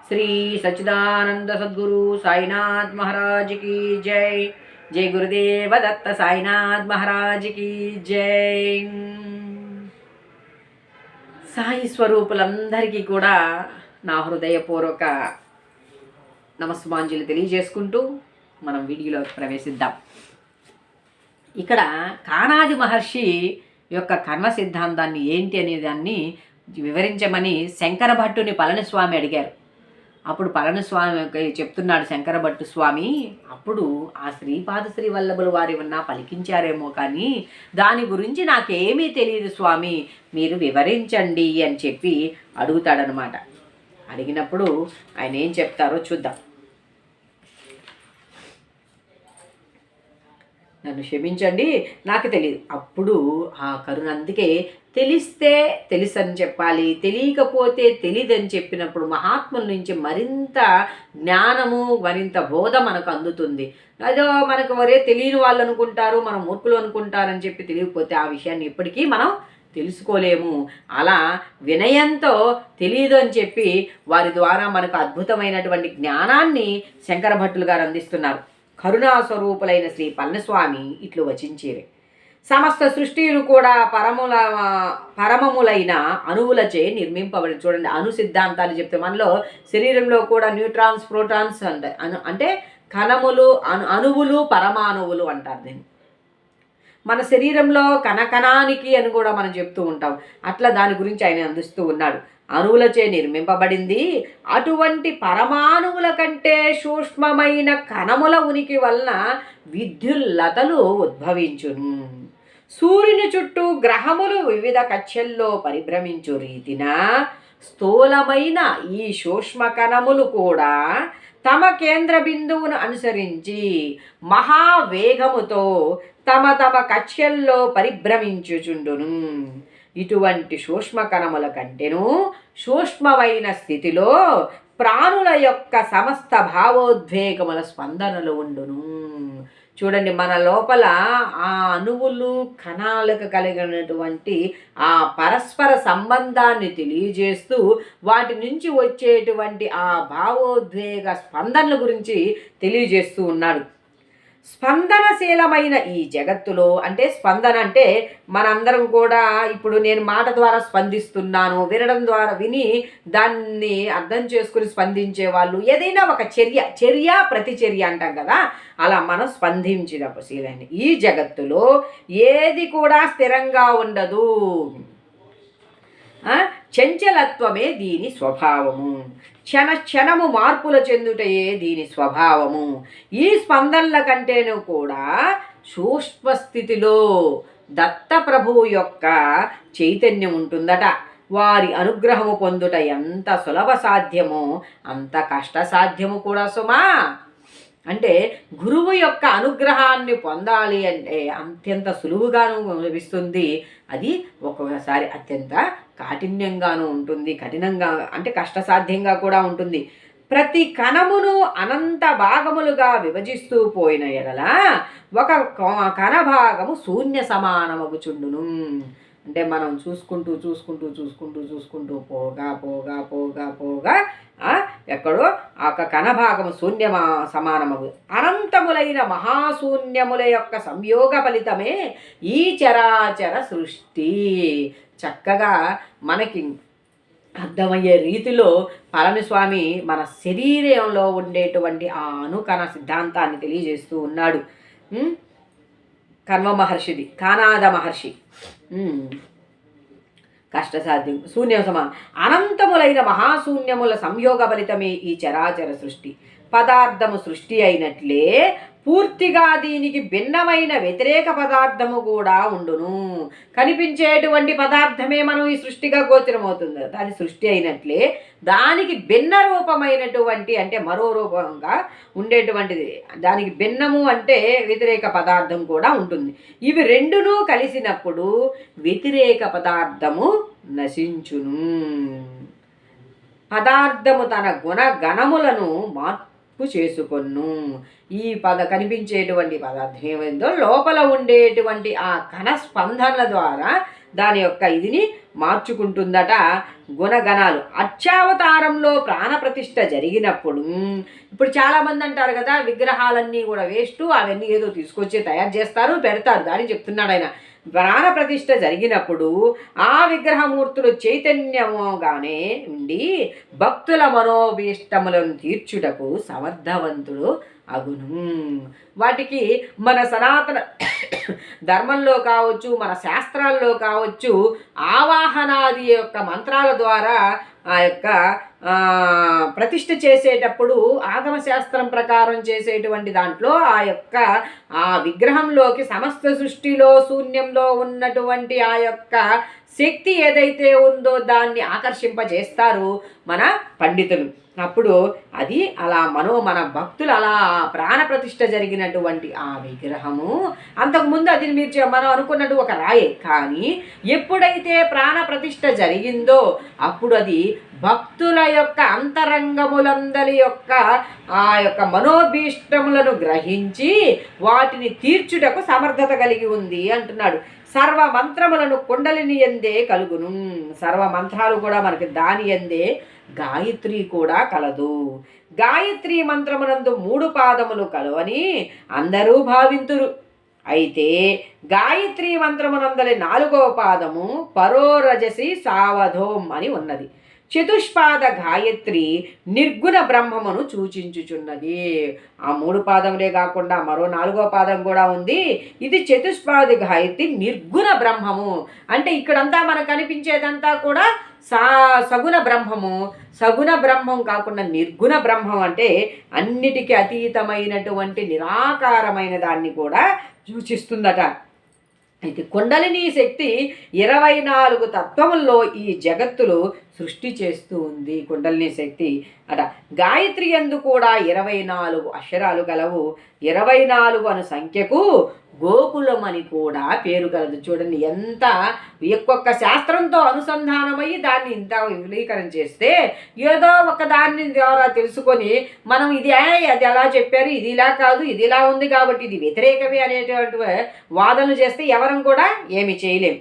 శ్రీ సచ్చిదానంద సద్గురు సాయినాథ్ మహారాజ్ की జై. జై గురుదేవ దత్త సాయినాథ్ మహారాజ్ की జై. సాయి స్వరూపులందరికీ కూడా నా హృదయపూర్వక నమస్సుమాంజలి తెలియజేసుకుంటూ మనం వీడియోలోకి ప్రవేశిద్దాం. ఇక్కడ కానాది మహర్షి యొక్క కర్మ సిద్ధాంతాన్ని ఏంటి అనే దాన్ని వివరించమని శంకర భట్టుని పళనిస్వామి అడిగారు. అప్పుడు పళనిస్వామి చెప్తున్నాడు శంకర భట్టు స్వామి, అప్పుడు ఆ శ్రీపాద శ్రీ వల్లభులు వారి ఉన్నా పలికించారేమో కానీ దాని గురించి నాకేమీ తెలియదు స్వామి, మీరు వివరించండి అని చెప్పి అడుగుతాడనమాట. అడిగినప్పుడు ఆయన ఏం చెప్తారో చూద్దాం. నన్ను క్షమించండి, నాకు తెలియదు. అప్పుడు ఆ కరుణ, అందుకే తెలిస్తే తెలుసని చెప్పాలి, తెలియకపోతే తెలియదని చెప్పినప్పుడు మహాత్ముల నుంచి మరింత జ్ఞానము, మరింత బోధ మనకు అందుతుంది. అదో మనకు వరే తెలియని వాళ్ళు అనుకుంటారు, మనం మూర్ఖులు అనుకుంటారని చెప్పి తెలియకపోతే ఆ విషయాన్ని ఎప్పటికీ మనం తెలుసుకోలేము. అలా వినయంతో తెలియదు అని చెప్పి వారి ద్వారా మనకు అద్భుతమైనటువంటి జ్ఞానాన్ని శంకర భట్టులు గారు అందిస్తున్నారు. కరుణాస్వరూపులైన శ్రీ పళనిస్వామి ఇట్లు వచించేరు. సమస్త సృష్టిలు కూడా పరమములైన అణువులచే నిర్మింపబడి. చూడండి, అణు సిద్ధాంతాలు చెప్తే మనలో శరీరంలో కూడా న్యూట్రాన్స్, ప్రోటాన్స్ అంటే కణములు, అణువులు, పరమాణువులు అంటారు దీన్ని. మన శరీరంలో కణకణానికి అని కూడా మనం చెప్తూ ఉంటాం. అట్లా దాని గురించి ఆయన అందిస్తూ ఉన్నాడు. అణువులచే నిర్మింపబడింది. అటువంటి పరమాణువుల కంటే సూక్ష్మమైన కణముల ఉనికి వలన విద్యుల్లతలు ఉద్భవించును. సూర్యుని చుట్టూ గ్రహములు వివిధ కక్షల్లో పరిభ్రమించు రీతిన స్థూలమైన ఈ సూక్ష్మ కణములు కూడా తమ కేంద్ర బిందువును అనుసరించి మహావేగముతో తమ తమ కక్షల్లో పరిభ్రమించుచుండును. ఇటువంటి సూక్ష్మ కణముల కంటేను సూక్ష్మమైన స్థితిలో ప్రాణుల యొక్క సమస్త భావోద్వేగముల స్పందనలు ఉండును. చూడండి, మన లోపల ఆ అణువులు, కణాలకు కలిగినటువంటి ఆ పరస్పర సంబంధాన్ని తెలియజేస్తూ వాటి నుంచి వచ్చేటువంటి ఆ భావోద్వేగ స్పందనల గురించి తెలియజేస్తూ ఉన్నాడు. స్పందనశీలమైన ఈ జగత్తులో, అంటే స్పందన అంటే మనందరం కూడా ఇప్పుడు నేను మాట ద్వారా స్పందిస్తున్నాను, వినడం ద్వారా విని దాన్ని అర్థం చేసుకుని స్పందించే వాళ్ళు, ఏదైనా ఒక చర్య ప్రతిచర్య అంటాం కదా, అలా మనం స్పందించిన ఈ జగత్తులో ఏది కూడా స్థిరంగా ఉండదు. చంచలత్వమే దీని స్వభావము. క్షణము మార్పుల చెందుటయే దీని స్వభావము. ఈ స్పందనల కంటేను కూడా సూక్ష్మస్థితిలో దత్తప్రభువు యొక్క చైతన్యం ఉంటుందట. వారి అనుగ్రహము పొందుట ఎంత సులభ సాధ్యమో అంత కష్ట సాధ్యము కూడా సుమా. అంటే గురువు యొక్క అనుగ్రహాన్ని పొందాలి అంటే అత్యంత సులువుగాను లభిస్తుంది, అది ఒక్కొక్కసారి అత్యంత కాఠిన్యంగాను ఉంటుంది, కఠినంగా అంటే కష్టసాధ్యంగా కూడా ఉంటుంది. ప్రతి కణమును అనంత భాగములుగా విభజిస్తూ పోయిన ఎడల ఒక కణ భాగము శూన్య సమానమగుచుండును. అంటే మనం చూసుకుంటూ పోగా ఎక్కడో ఒక కణభాగము శూన్య సమానమగు. అనంతములైన మహాశూన్యముల యొక్క సంయోగ ఫలితమే ఈ చరాచర సృష్టి. చక్కగా మనకి అర్థమయ్యే రీతిలో పళనిస్వామి మన శరీరంలో ఉండేటువంటి ఆ అణుకణ సిద్ధాంతాన్ని తెలియజేస్తూ ఉన్నాడు. కర్మ మహర్షిది, కానాద మహర్షి. కష్టసాధ్యం శూన్యం సమానం. అనంతములైన మహాశూన్యముల సంయోగ ఫలితమే ఈ చరాచర సృష్టి. పదార్థము సృష్టి అయినట్లే పూర్తిగా దీనికి భిన్నమైన వ్యతిరేక పదార్థము కూడా ఉండును. కనిపించేటువంటి పదార్థమే మనం ఈ సృష్టిగా గోచరమవుతుంది, అది సృష్టి అయినట్లే దానికి భిన్న రూపమైనటువంటి, అంటే మరో రూపంగా ఉండేటువంటిది, దానికి భిన్నము అంటే వ్యతిరేక పదార్థం కూడా ఉంటుంది. ఇవి రెండునూ కలిసినప్పుడు వ్యతిరేక పదార్థము నశించును. పదార్థము తన గుణగణములను మార్పు చేసుకొను. ఈ కనిపించేటువంటి పదార్థం ఏమైందో లోపల ఉండేటువంటి ఆ కణ స్పందనల ద్వారా దాని యొక్క ఇదిని మార్చుకుంటుందట. గుణగణాలు అర్చావతారంలో ప్రాణప్రతిష్ఠ జరిగినప్పుడు, ఇప్పుడు చాలామంది అంటారు కదా విగ్రహాలన్నీ కూడా వేస్ట్, అవన్నీ ఏదో తీసుకొచ్చి తయారు చేస్తారు పెడతారు, దాన్ని చెప్తున్నాడు ఆయన. ప్రాణప్రతిష్ఠ జరిగినప్పుడు ఆ విగ్రహమూర్తులు చైతన్యముగానే ఉండి భక్తుల మనోభీష్టములను తీర్చుటకు సమర్థవంతుడు అగును. వాటికి మన సనాతన ధర్మంలో కావచ్చు, మన శాస్త్రాల్లో కావచ్చు, ఆవాహనాది యొక్క మంత్రాల ద్వారా ఆ యొక్క ప్రతిష్ఠ చేసేటప్పుడు ఆగమ శాస్త్రం ప్రకారం చేసేటువంటి దాంట్లో ఆ యొక్క ఆ విగ్రహంలోకి సమస్త సృష్టిలో శూన్యంలో ఉన్నటువంటి ఆ యొక్క శక్తి ఏదైతే ఉందో దాన్ని ఆకర్షింపజేస్తారు మన పండితులు. అప్పుడు అది అలా మన భక్తులు అలా ప్రాణప్రతిష్ఠ జరిగినటువంటి ఆ విగ్రహము, అంతకుముందు అది మనం అనుకున్నట్టు ఒక రాయే, కానీ ఎప్పుడైతే ప్రాణప్రతిష్ఠ జరిగిందో అప్పుడు అది భక్తుల యొక్క అంతరంగములందరి యొక్క ఆ యొక్క మనోభీష్టములను గ్రహించి వాటిని తీర్చుటకు సమర్థత కలిగి ఉంది అంటున్నాడు. సర్వ మంత్రములను కుండలిని ఎందే కలుగును. సర్వ మంత్రాలు కూడా మనకి దాని ఎందే గాయత్రి కూడా కలదు. గాయత్రి మంత్రమునందు 3 పాదములు కలవని అందరూ భావింతురు. అయితే గాయత్రి మంత్రమునందలి 4వ పాదము పరోరజసి సావధోం అని ఉన్నది. చతుష్పాద గాయత్రి నిర్గుణ బ్రహ్మమును సూచించుచున్నది. ఆ 3 పాదములే కాకుండా మరో 4వ పాదం కూడా ఉంది. ఇది చతుష్పాద గాయత్రి నిర్గుణ బ్రహ్మము అంటే ఇక్కడంతా మనకు కనిపించేదంతా కూడా సగుణ బ్రహ్మము. సగుణ బ్రహ్మం కాకుండా నిర్గుణ బ్రహ్మం అంటే అన్నిటికీ అతీతమైనటువంటి నిరాకారమైన దాన్ని కూడా సూచిస్తుందట. అయితే కుండలిని శక్తి 24 తత్వముల్లో ఈ జగత్తులో సృష్టి చేస్తూ ఉంది. కుండలిని శక్తి అట. గాయత్రి యందు కూడా 24 అక్షరాలు గలవు. 24 అను సంఖ్యకు గోకులం అని కూడా పేరు కలదు. చూడండి ఎంత ఒక్కొక్క శాస్త్రంతో అనుసంధానమయ్యి దాన్ని ఇంత విలీకరణ చేస్తే ఏదో ఒక దాన్ని ద్వారా తెలుసుకొని మనం ఇది అలా చెప్పారు, ఇది ఇలా కాదు, ఇది ఇలా ఉంది కాబట్టి ఇది వ్యతిరేకమే అనేటువంటి వాదనలు చేస్తే ఎవరం కూడా ఏమి చేయలేం.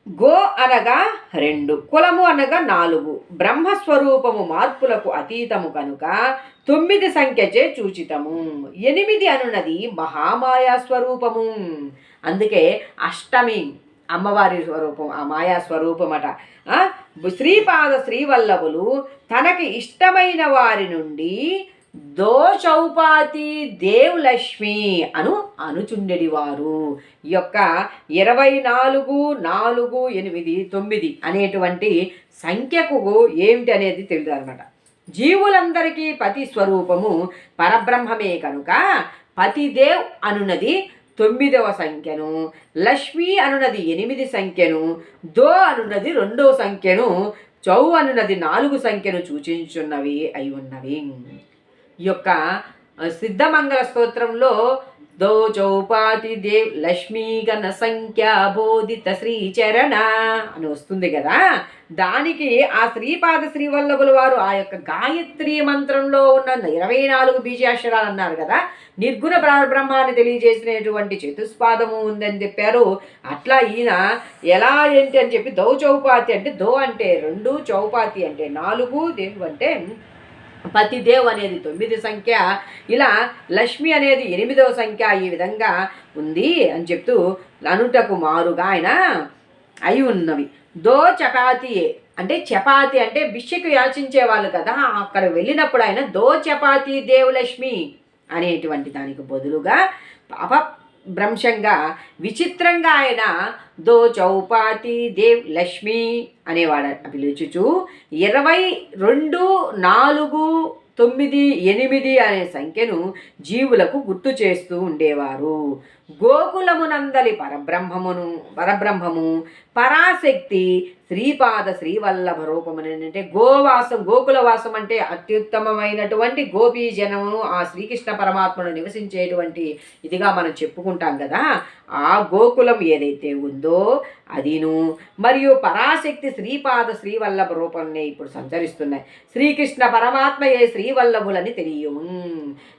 గో అనగా 2, కులము అనగా 4, బ్రహ్మస్వరూపము మార్పులకు అతీతము కనుక 9 సంఖ్యచే సూచితము. 8 అనున్నది మహామాయా స్వరూపము. అందుకే అష్టమి అమ్మవారి స్వరూపం, ఆ మాయా స్వరూపం అట. శ్రీపాద శ్రీవల్లభులు తనకి ఇష్టమైన వారి నుండి చౌపాతి దేవ్ లక్ష్మి అనుచుండెడివారు. ఈ యొక్క 24, 4, 8, 9 అనేటువంటి సంఖ్యకు ఏమిటి అనేది తెలియదు అనమాట. జీవులందరికీ పతి స్వరూపము పరబ్రహ్మమే కనుక పతిదేవ్ అనున్నది 9వ సంఖ్యను, లక్ష్మి అనున్నది 8 సంఖ్యను, అనున్నది 2వ సంఖ్యను, చౌ అనున్నది 4 సంఖ్యను సూచించున్నవి అయి ఉన్నవి. ఈ యొక్క సిద్ధమంగళ స్తోత్రంలో చౌపాతి దేవ్ లక్ష్మీగణ సంఖ్య బోధిత శ్రీచరణ అని వస్తుంది కదా. దానికి ఆ శ్రీపాద శ్రీవల్లభుల వారు ఆ యొక్క గాయత్రి మంత్రంలో ఉన్న 24 బీజాక్షరాలు అన్నారు కదా. నిర్గుణ బ్రహ్మాన్ని తెలియజేసినటువంటి చతుష్పాదము ఉందని చెప్పారు. అట్లా ఈయన ఎలా ఏంటి అని చెప్పి చౌపాతి అంటే అంటే 2, చౌపాతి అంటే 4, దేవ్ అంటే పతిదేవ్ అనేది 9 సంఖ్య, ఇలా లక్ష్మి అనేది 8వ సంఖ్య, ఈ విధంగా ఉంది అని చెప్తూ అనుటకు మారుగా ఆయన అయి ఉన్నవి. చపాతి అంటే చపాతి అంటే భిక్షకు యాచించేవాళ్ళు కదా, అక్కడ వెళ్ళినప్పుడు ఆయన చపాతి దేవ్ లక్ష్మి అనేటువంటి దానికి బదులుగా భ్రంశంగా విచిత్రంగా ఆయన చౌపాతి దేవ్ లక్ష్మి అనేవాడు పిలుచుచు 22, 4, 9, 8 అనే సంఖ్యను జీవులకు గుర్తు చేస్తూ ఉండేవారు. గోకులమునందలి పరబ్రహ్మము పరాశక్తి శ్రీపాద శ్రీవల్లభ రూపమని అంటే గోవాసం, గోకులవాసం అంటే అత్యుత్తమమైనటువంటి గోపీజనము ఆ శ్రీకృష్ణ పరమాత్మను నివసించేటువంటి ఇదిగా మనం చెప్పుకుంటాం కదా. ఆ గోకులం ఏదైతే ఉందో అదిను, మరియు పరాశక్తి శ్రీపాద శ్రీవల్లభ రూపంనే ఇప్పుడు సంచరిస్తున్నాయి. శ్రీకృష్ణ పరమాత్మయే శ్రీవల్లభులని తెలియము.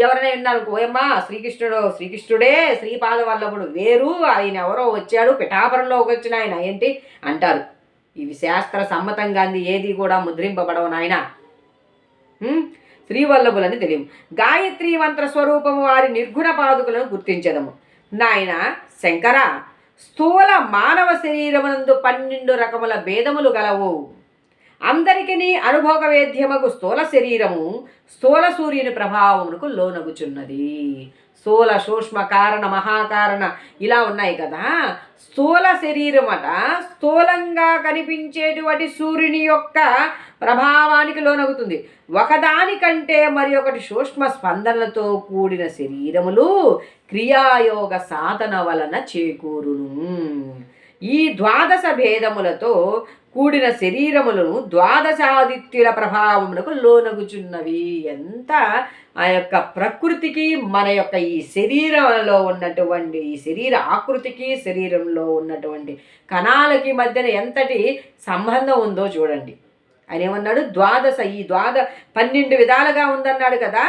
ఎవరైనా విన్నారు, ఓయమ్మా శ్రీకృష్ణుడే శ్రీపాద వల్లభుడు వేరు, ఆయన ఎవరో వచ్చాడు పిఠాపురంలోకి వచ్చిన ఆయన ఏంటి అంటారు. ఇవి శాస్త్ర సమ్మతంగా ఏది కూడా ముద్రింపబడవు నాయన. శ్రీవల్లభులని తెలియము. గాయత్రీ మంత్ర స్వరూపము వారి నిర్గుణ పాదుకలను గుర్తించదము. నాయన శంకర, స్థూల మానవ శరీరమునందు 12 రకముల భేదములు గలవు. అందరికీ అనుభోగవేద్యమగు స్థూల శరీరము స్థూల సూర్యుని ప్రభావమునకు లోనగుచున్నది. స్థూల, సూక్ష్మ, కారణ, మహాకారణ ఇలా ఉన్నాయి కదా. స్థూల శరీరం అట స్థూలంగా కనిపించేటువంటి సూర్యుని యొక్క ప్రభావానికి లోనగుతుంది. ఒకదానికంటే మరి ఒకటి సూక్ష్మ స్పందనలతో కూడిన శరీరములు క్రియాయోగ సాధన వలన చేకూరును. ఈ ద్వాదశ భేదములతో కూడిన శరీరములను ద్వాదశాదిత్యుల ప్రభావమునకు లోనగుచున్నవి. ఎంత ఆ యొక్క ప్రకృతికి మన యొక్క ఈ శరీరంలో ఉన్నటువంటి ఈ శరీర ఆకృతికి శరీరంలో ఉన్నటువంటి కణాలకి మధ్యన ఎంతటి సంబంధం ఉందో చూడండి. ఆయన ఏమన్నాడు, 12 విధాలుగా ఉందన్నాడు కదా.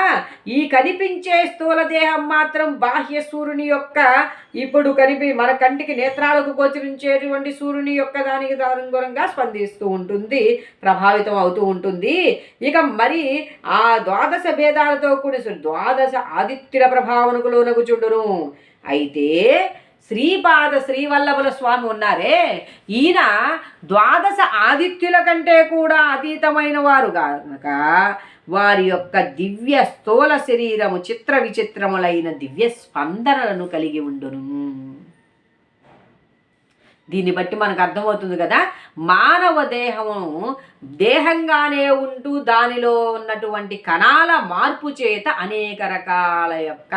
ఈ కనిపించే స్థూల దేహం మాత్రం బాహ్య సూర్యుని యొక్క ఇప్పుడు మన కంటికి నేత్రాలకు గోచరించేటువంటి సూర్యుని యొక్క దానికి అనుగుణంగా స్పందిస్తూ ఉంటుంది, ప్రభావితం అవుతూ ఉంటుంది. ఇక మరి ఆ 12 భేదాలతో కూడిన 12 ఆదిత్యుల ప్రభావమునకు లోనగుచుండును. అయితే శ్రీపాద శ్రీవల్లభుల స్వామి ఉన్నారే, ఈయన 12 ఆదిత్యుల కంటే కూడా అతీతమైన వారు కనుక వారి యొక్క దివ్య స్థూల శరీరము చిత్ర విచిత్రములైన దివ్య స్పందనలను కలిగి ఉండును. దీన్ని బట్టి మనకు అర్థమవుతుంది కదా, మానవ దేహము దేహంగానే ఉంటూ దానిలో ఉన్నటువంటి కణాల మార్పు చేత అనేక రకాల యొక్క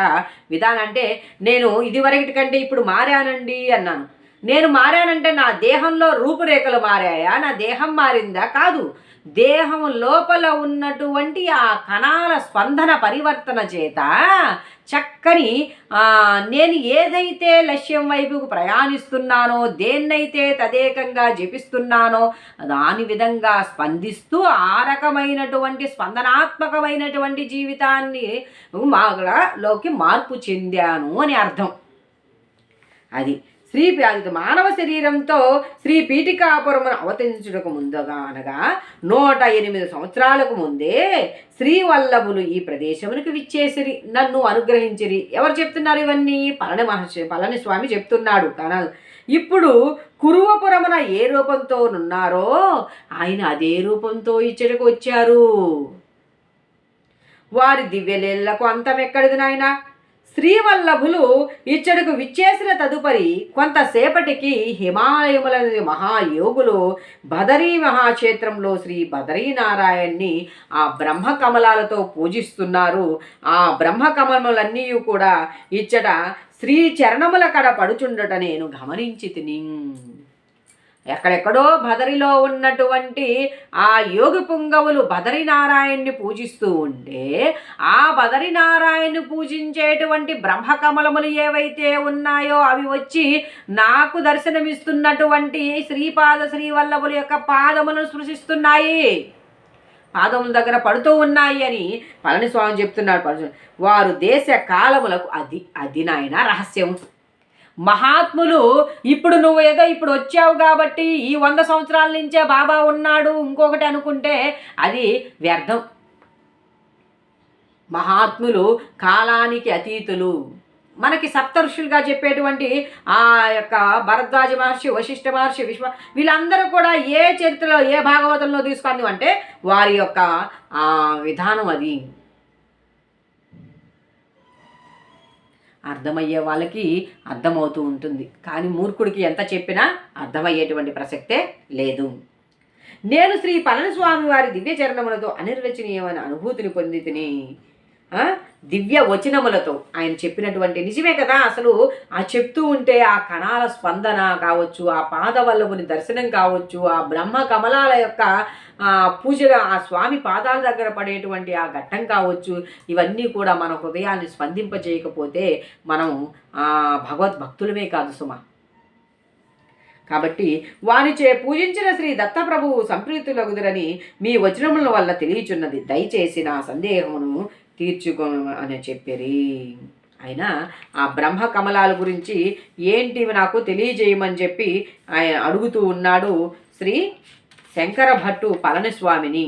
విధానం. అంటే నేను ఇదివరకటి కంటే ఇప్పుడు మారానండి అన్నాను. నేను మారానంటే నా దేహంలో రూపురేఖలు మారాయా, నా దేహం మారిందా? కాదు. దేహం లోపల ఉన్నటువంటి ఆ కణాల స్పందన పరివర్తన చేత చక్కని నేను ఏదైతే లక్ష్యం వైపుకు ప్రయాణిస్తున్నానో, దేన్నైతే తదేకంగా జపిస్తున్నానో దాని విధంగా స్పందిస్తూ ఆ రకమైనటువంటి స్పందనాత్మకమైనటువంటి జీవితాన్ని లోకి మార్పు చెందాను అని అర్థం. అది మానవ శరీరంతో శ్రీ పీఠికాపురమును అవతరించుటకు ముందుగా అనగా 108 సంవత్సరాలకు ముందే శ్రీవల్లభులు ఈ ప్రదేశమునికి విచ్చేసిరి, నన్ను అనుగ్రహించిరి. ఎవరు చెప్తున్నారు ఇవన్నీ? పళని స్వామి చెప్తున్నాడు. కానీ ఇప్పుడు కురువపురమున ఏ రూపంతో ఉన్నారో ఆయన అదే రూపంతో ఇచ్చటకు వచ్చారు. వారి దివ్యలీలకు అంతం ఎక్కడిది నాయన? శ్రీవల్లభులు ఇచ్చడకు విచ్చేసిన తదుపరి కొంతసేపటికి హిమాలయముల మహాయోగులు బదరీ మహాక్షేత్రంలో శ్రీ బదరీనారాయణ్ణి ఆ బ్రహ్మకమలాలతో పూజిస్తున్నారు. ఆ బ్రహ్మకమలములన్నీ కూడా ఇచ్చట శ్రీ చరణముల కడ పడుచుండట నేను గమనించి తిని. ఎక్కడెక్కడో బదరిలో ఉన్నటువంటి ఆ యోగి పుంగవులు బదరీనారాయణ్ణి పూజిస్తూ ఉంటే ఆ బదరీనారాయణ్ణి పూజించేటువంటి బ్రహ్మకమలములు ఏవైతే ఉన్నాయో అవి వచ్చి నాకు దర్శనమిస్తున్నటువంటి శ్రీపాద శ్రీవల్లభుల యొక్క పాదములను స్పృశిస్తున్నాయి, పాదముల దగ్గర పడుతూ ఉన్నాయి అని పళనిస్వామి చెప్తున్నాడు. వారు దేశ కాలములకు అది నాయన రహస్యం. మహాత్ములు ఇప్పుడు నువ్వు ఏదో ఇప్పుడు వచ్చావు కాబట్టి ఈ 100 సంవత్సరాల నుంచే బాబా ఉన్నాడు ఇంకొకటి అనుకుంటే అది వ్యర్థం. మహాత్ములు కాలానికి అతీతులు. మనకి సప్తఋషులుగా చెప్పేటువంటి ఆ యొక్క భరద్వాజ మహర్షి, వశిష్ఠ మహర్షి, వీళ్ళందరూ కూడా ఏ చరిత్రలో ఏ భాగవతంలో తీసుకొని అంటే వారి యొక్క విధానం అది. అర్థమయ్యే వాళ్ళకి అర్థమవుతూ ఉంటుంది, కానీ మూర్ఖుడికి ఎంత చెప్పినా అర్థమయ్యేటువంటి ప్రసక్తే లేదు. నేను శ్రీ పళనిస్వామి వారి దివ్య చరణములతో అనిర్వచనీయమైన అనుభూతిని పొంది తిని దివ్య వచనములతో ఆయన చెప్పినటువంటి నిజమే కదా. అసలు ఆ చెప్తూ ఉంటే ఆ కణాల స్పందన కావచ్చు, ఆ పాదవల్లభుని దర్శనం కావచ్చు, ఆ బ్రహ్మ కమలాల యొక్క పూజగా ఆ స్వామి పాదాల దగ్గర పడేటువంటి ఆ ఘట్టం కావచ్చు, ఇవన్నీ కూడా మన హృదయాన్ని స్పందింపజేయకపోతే మనం భగవద్భక్తులమే కాదు సుమా. కాబట్టి వారిచే పూజించిన శ్రీ దత్తప్రభువు సంప్రీతులగుదురని మీ వచనముల వల్ల తెలియచున్నది. దయచేసి నా సందేహమును తీర్చుకో అని చెప్పిరి. ఆయన ఆ బ్రహ్మ కమలాల గురించి ఏంటివి నాకు తెలియజేయమని చెప్పి ఆయన అడుగుతూ ఉన్నాడు శ్రీ శంకర భట్టు పళనిస్వామిని.